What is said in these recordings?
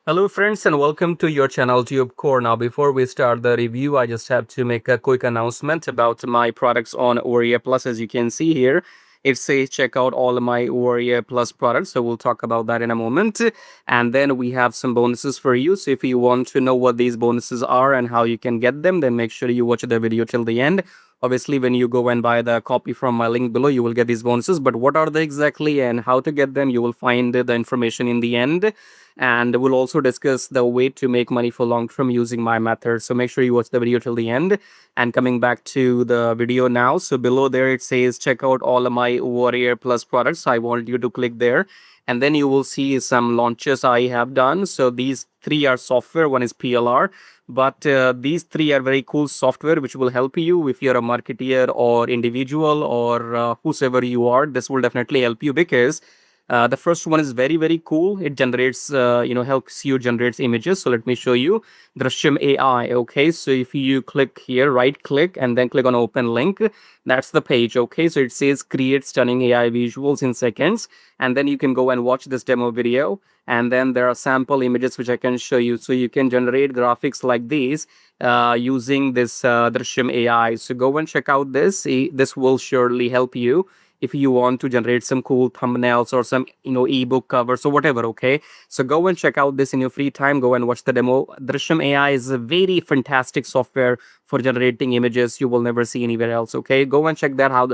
Hello friends and welcome to your channel TubeCore. Now before we start the review, I just have to make a quick announcement about my products on Warrior Plus. As you can see here, it says check out all of my Warrior Plus products. So we'll talk about that in a moment. And then we have some bonuses for you. So if you want to know what these bonuses are and how you can get them, then make sure you watch the video till the end. Obviously, when you go and buy the copy from my link below, you will get these bonuses. But what are they exactly and how to get them, you will find the information in the end, and we'll also discuss the way to make money for long term using my method. So make sure you watch the video till the end. And coming back to the video now, so below there it says check out all of my Warrior Plus products. I want you to click there, and then you will see some launches I have done. So these three are software, one is PLR, but these three are very cool software which will help you if you're a marketeer or individual or whosoever you are. This will definitely help you because the first one is very cool. It generates helps you generates images. So let me show you Drishyam AI. Okay, so if you click here, right click and then click on open link, that's the page. Okay, so it says create stunning AI visuals in seconds, and then you can go and watch this demo video, and then there are sample images which I can show you. So you can generate graphics like these using this Drishyam AI. So go and check out this. This will surely help you if you want to generate some cool thumbnails or some ebook covers or whatever. Okay, so go and check out this in your free time. Go and watch the demo. Drishyam AI is a very fantastic software for generating images you will never see anywhere else. Okay, go and check that how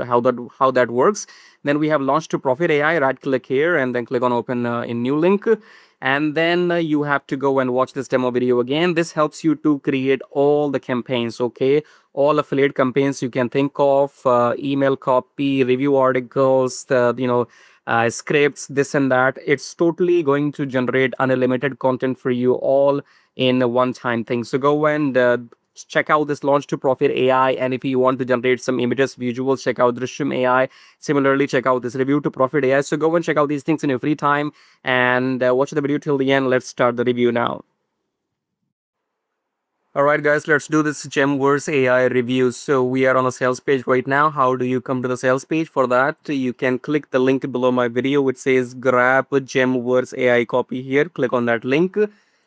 that works. Then we have Launch to Profit AI. Right click here and then click on open in new link, and then you have to go and watch this demo video again. This helps you to create all the campaigns. Okay, all affiliate campaigns you can think of, email copy, review articles, scripts, this and that. It's totally going to generate unlimited content for you all in a one-time thing. So go and check out this Launch to Profit AI, and if you want to generate some images, visuals, check out Drishyam AI. Similarly, check out this Review to Profit AI. So go and check out these things in your free time and watch the video till the end. Let's start the review now. Alright guys, let's do this GemVerse AI review. So we are on a sales page right now. How do you come to the sales page? For that, you can click the link below my video which says grab GemVerse AI copy here. Click on that link.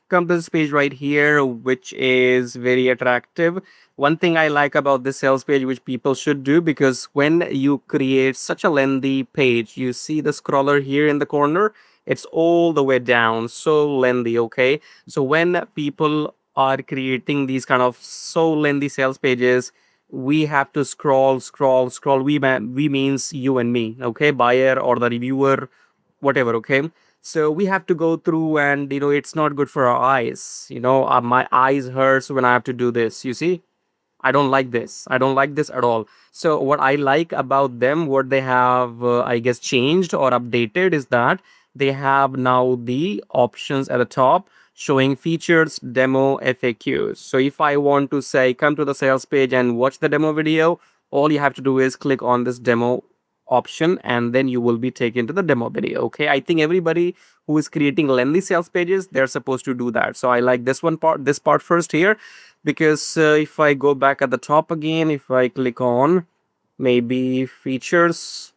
Come to this page right here, which is very attractive. One thing I like about this sales page, which people should do, because when you create such a lengthy page, you see the scroller here in the corner, it's all the way down, so lengthy. Okay, so when people are creating these kind of so lengthy sales pages, we have to scroll. We means you and me. Okay, buyer or the reviewer, whatever. Okay, so we have to go through, and it's not good for our eyes. My eyes hurts when I have to do this. You see, I don't like this. I don't like this at all. So what I like about them, what they have, I guess, changed or updated is that they have now the options at the top showing features, demo, FAQs. So if I want to say, come to the sales page and watch the demo video, all you have to do is click on this demo option, and then you will be taken to the demo video. Okay, I think everybody who is creating lengthy sales pages, they're supposed to do that. So I like this part first here, because if I go back at the top again, if I click on maybe features,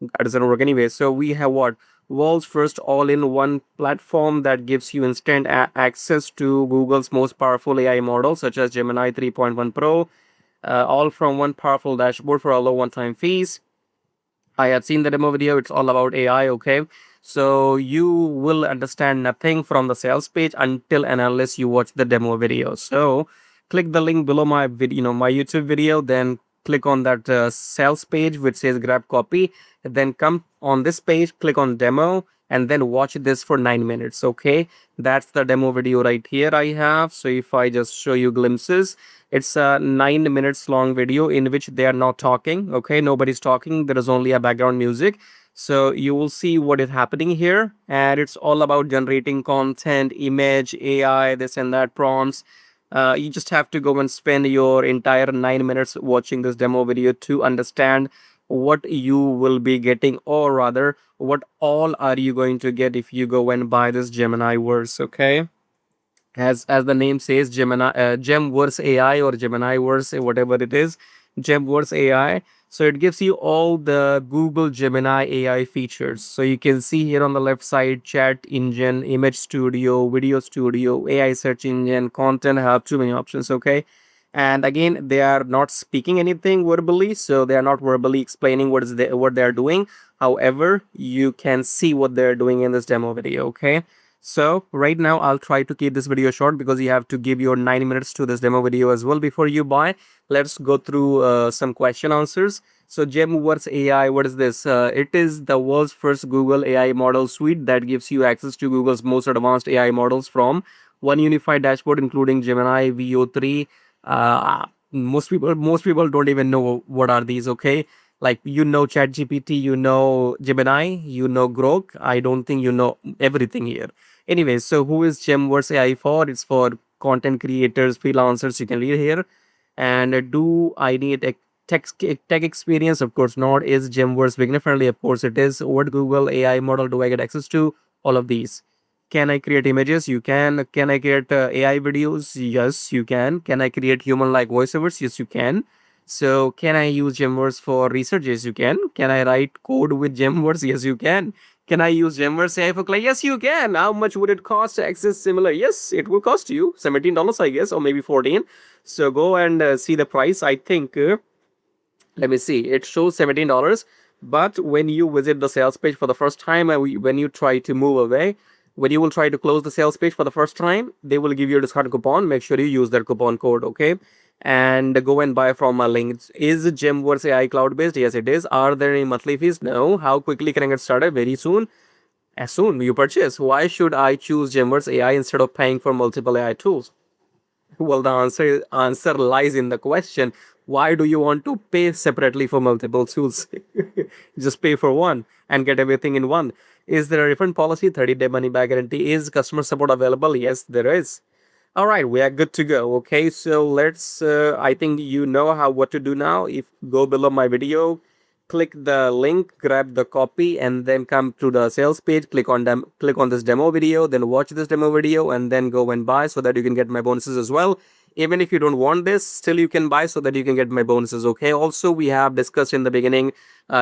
that doesn't work anyway. So we have what? World's first all-in-one platform that gives you instant access to Google's most powerful AI models such as Gemini 3.1 Pro, all from one powerful dashboard for a low one-time fees. I had seen the demo video. It's all about AI. Okay, so you will understand nothing from the sales page until and unless you watch the demo video. So click the link below my video, my YouTube video, then click on that sales page which says grab copy, then come on this page, click on demo, and then watch this for 9 minutes. Okay, that's the demo video right here I have. So if I just show you glimpses, it's a 9 minutes long video in which they are not talking. Okay, nobody's talking, there is only a background music. So you will see what is happening here, and it's all about generating content, image, AI, this and that, prompts. You just have to go and spend your entire 9 minutes watching this demo video to understand what you will be getting, or rather what all are you going to get if you go and buy this Gemini verse. Okay, as the name says, GemVerse AI or Gemini verse, whatever it is, GemVerse AI. So it gives you all the Google Gemini AI features. So you can see here on the left side, chat engine, image studio, video studio, AI search engine, content hub, too many options. Okay. And again, they are not speaking anything verbally, so they are not verbally explaining what they're doing. However, you can see what they're doing in this demo video. Okay. So right now I'll try to keep this video short because you have to give your 9 minutes to this demo video as well before you buy. Let's go through some question answers. So GemVerse AI, what is this? It is the world's first Google AI model suite that gives you access to Google's most advanced AI models from one unified dashboard, including Gemini, VO3. Most people don't even know what are these. Okay, like ChatGPT, Gemini, Grok. I don't think you know everything here. Anyway, so who is GemVerse AI for? It's for content creators, freelancers. You can read here. And do I need a tech experience? Of course not. Is GemVerse beginner friendly? Of course it is. What Google AI model do I get access to? All of these. Can I create images? You can. Can I create AI videos? Yes, you can. Can I create human-like voiceovers? Yes, you can. So, can I use GemVerse for research? Yes, you can. Can I write code with GemVerse? Yes, you can. Can I use GemVerse AI for client? Yes, you can. How much would it cost to access similar? Yes, it will cost you $17, I guess, or maybe 14. So go and see the price. I think let me see, it shows $17. But when you visit the sales page for the first time, when you try to move away, when you will try to close the sales page for the first time, they will give you a discount coupon. Make sure you use that coupon code. Okay, and go and buy from my link. Is GemVerse AI cloud based? Yes, it is. Are there any monthly fees? No. How quickly can I get started? Very soon. As soon you purchase. Why should I choose GemVerse AI instead of paying for multiple AI tools? Well, the answer lies in the question. Why do you want to pay separately for multiple tools? Just pay for one and get everything in one. Is there a refund policy? 30-day money back guarantee. Is customer support available? Yes, there is. All right, we are good to go. Okay, so let's. I think you know what to do now. If go below my video, click the link, grab the copy, and then come to the sales page. Click on them. Click on this demo video. Then watch this demo video, and then go and buy so that you can get my bonuses as well. Even if you don't want this, still you can buy so that you can get my bonuses. Okay. Also, we have discussed in the beginning.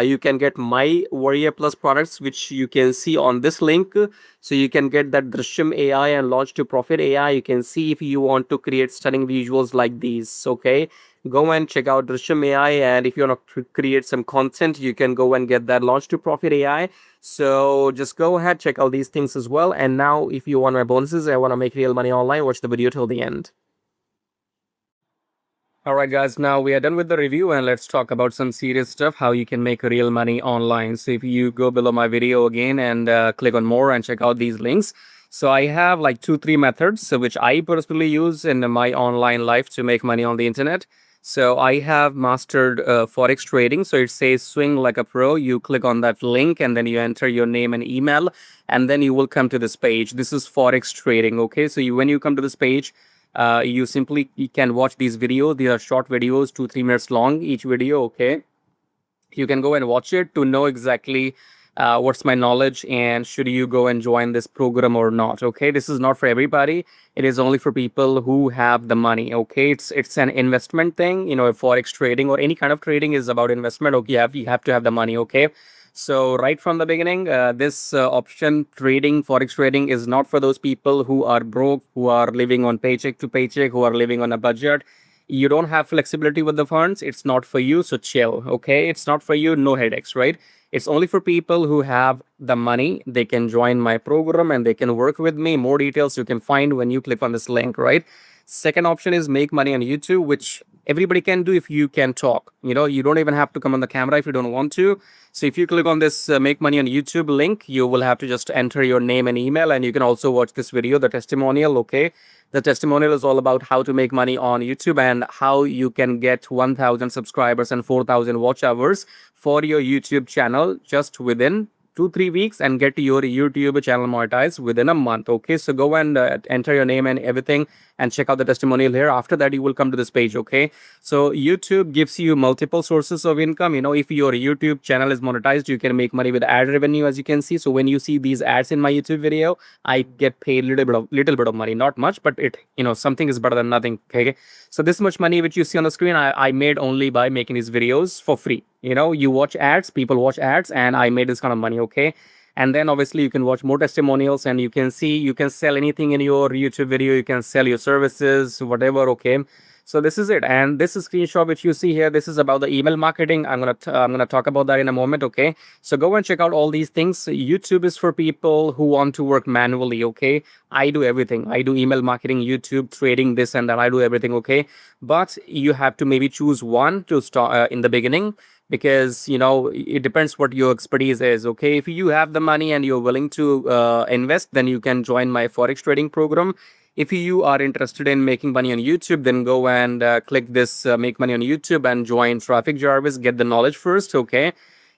You can get my Warrior Plus products, which you can see on this link. So you can get that Drishyam AI and Launch to Profit AI. You can see if you want to create stunning visuals like these. Okay, go and check out Drishyam AI, and if you want to create some content, you can go and get that Launch to Profit AI. So just go ahead, check out these things as well. And now, if you want my bonuses, I want to make real money online, watch the video till the end. Alright guys, now we are done with the review and let's talk about some serious stuff, how you can make real money online. So if you go below my video again and click on more and check out these links. So I have like 2-3 methods which I personally use in my online life to make money on the internet. So I have mastered forex trading. So it says swing like a pro. You click on that link and then you enter your name and email and then you will come to this page. This is forex trading. Okay, so when you come to this page, you can watch these videos. These are short videos, 2-3 minutes long each video. Okay, you can go and watch it to know exactly what's my knowledge and should you go and join this program or not. Okay, this is not for everybody. It is only for people who have the money. Okay, it's an investment thing. Forex trading or any kind of trading is about investment. Okay, you have to have the money. Okay, so right from the beginning, this option trading, forex trading is not for those people who are broke, who are living on paycheck to paycheck, who are living on a budget. You don't have flexibility with the funds. It's not for you. So chill. Okay, it's not for you. No headaches, right? It's only for people who have the money. They can join my program and they can work with me. More details you can find when you click on this link, right? Second option is make money on YouTube, which everybody can do if you can talk. You don't even have to come on the camera if you don't want to. So if you click on this make money on YouTube link, you will have to just enter your name and email, and you can also watch this video, the testimonial. Okay, the testimonial is all about how to make money on YouTube and how you can get 1,000 subscribers and 4,000 watch hours for your YouTube channel just within 2-3 weeks and get your YouTube channel monetized within a month. Okay, so go and enter your name and everything and check out the testimonial here. After that, you will come to this page. Okay, so YouTube gives you multiple sources of income. If your YouTube channel is monetized, you can make money with ad revenue, as you can see. So when you see these ads in my YouTube video, I get paid little bit of money, not much, but it something is better than nothing. Okay, so this much money which you see on the screen, I made only by making these videos for free. You watch ads, people watch ads, and I made this kind of money. Okay, and then obviously you can watch more testimonials, and you can see, you can sell anything in your YouTube video, you can sell your services, whatever. Okay, so this is it. And this screenshot which you see here, this is about the email marketing. I'm gonna talk about that in a moment. Okay, so go and check out all these things. YouTube is for people who want to work manually. Okay, I do everything. I do email marketing, YouTube, trading, this and that. I do everything. Okay, but you have to maybe choose one to start in the beginning, because it depends what your expertise is. Okay, if you have the money and you're willing to invest, then you can join my forex trading program. If you are interested in making money on YouTube, then go and click this make money on YouTube and join Traffic Jarvis. Get the knowledge first. Okay,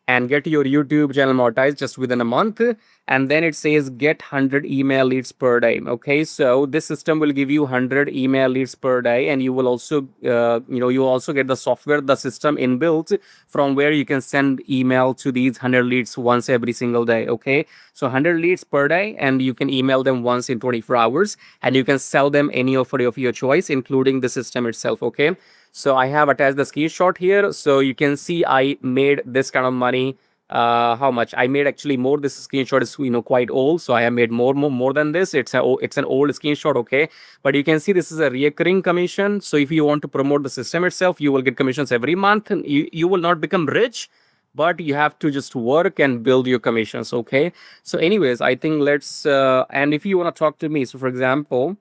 and get your YouTube channel monetized just within a month. And then it says get 100 email leads per day. Okay, so this system will give you 100 email leads per day, and you will also you also get the software, the system inbuilt, from where you can send email to these 100 leads once every single day. Okay, so 100 leads per day, and you can email them once in 24 hours, and you can sell them any offer of your choice, including the system itself. Okay, so I have attached the screenshot here, so you can see I made this kind of money. How much I made? Actually more. This screenshot is quite old, so I have made more than this. It's an old screenshot. Okay, but you can see this is a recurring commission. So if you want to promote the system itself, you will get commissions every month, and you will not become rich, but you have to just work and build your commissions. Okay, so anyways, I think let's and if you want to talk to me, so for example,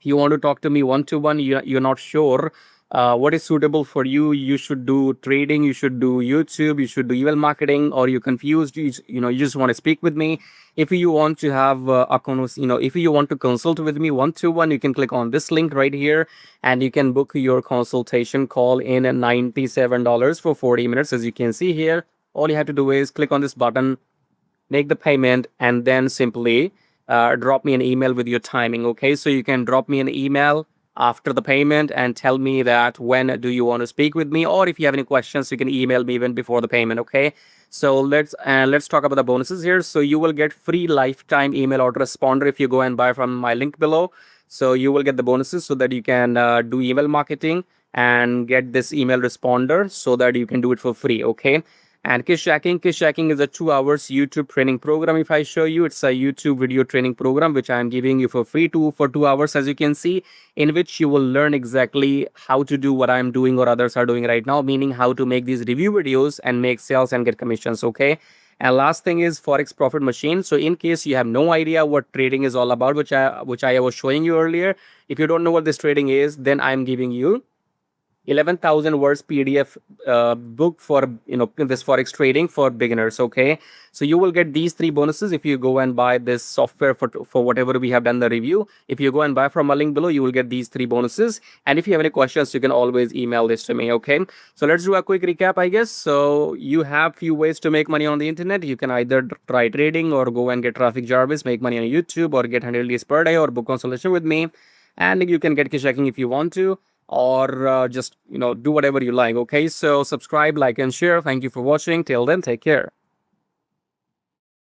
you want to talk to me one to one, you're not sure what is suitable for you, you should do trading, you should do YouTube, you should do email marketing, or you're confused, you just want to speak with me. If you want to have if you want to consult with me one to one, you can click on this link right here, and you can book your consultation call in at $97 for 40 minutes. As you can see here, all you have to do is click on this button, make the payment, and then simply drop me an email with your timing. Okay, so you can drop me an email after the payment and tell me that when do you want to speak with me, or if you have any questions, you can email me even before the payment. Okay, so let's talk about the bonuses here. So you will get free lifetime email autoresponder if you go and buy from my link below. So you will get the bonuses so that you can do email marketing and get this email responder so that you can do it for free. Okay, and Kishacking is a 2 hours YouTube training program. If I show you, it's a YouTube video training program which I am giving you for free for 2 hours, as you can see, in which you will learn exactly how to do what I'm doing or others are doing right now, meaning how to make these review videos and make sales and get commissions. Okay, and last thing is forex profit machine. So in case you have no idea what trading is all about, which I was showing you earlier, if you don't know what this trading is, then I'm giving you 11,000 words PDF book for this forex trading for beginners. Okay, so you will get these 3 bonuses if you go and buy this software for whatever we have done the review. If you go and buy from a link below, you will get these 3 bonuses. And if you have any questions, you can always email this to me. Okay, so let's do a quick recap, I guess. So you have few ways to make money on the internet. You can either try trading, or go and get Traffic Jarvis, make money on YouTube, or get 100 leads per day, or book consultation with me. And you can get Kishacking if you want to, or just do whatever you like. Okay, so subscribe, like, and share. Thank you for watching. Till then, take care.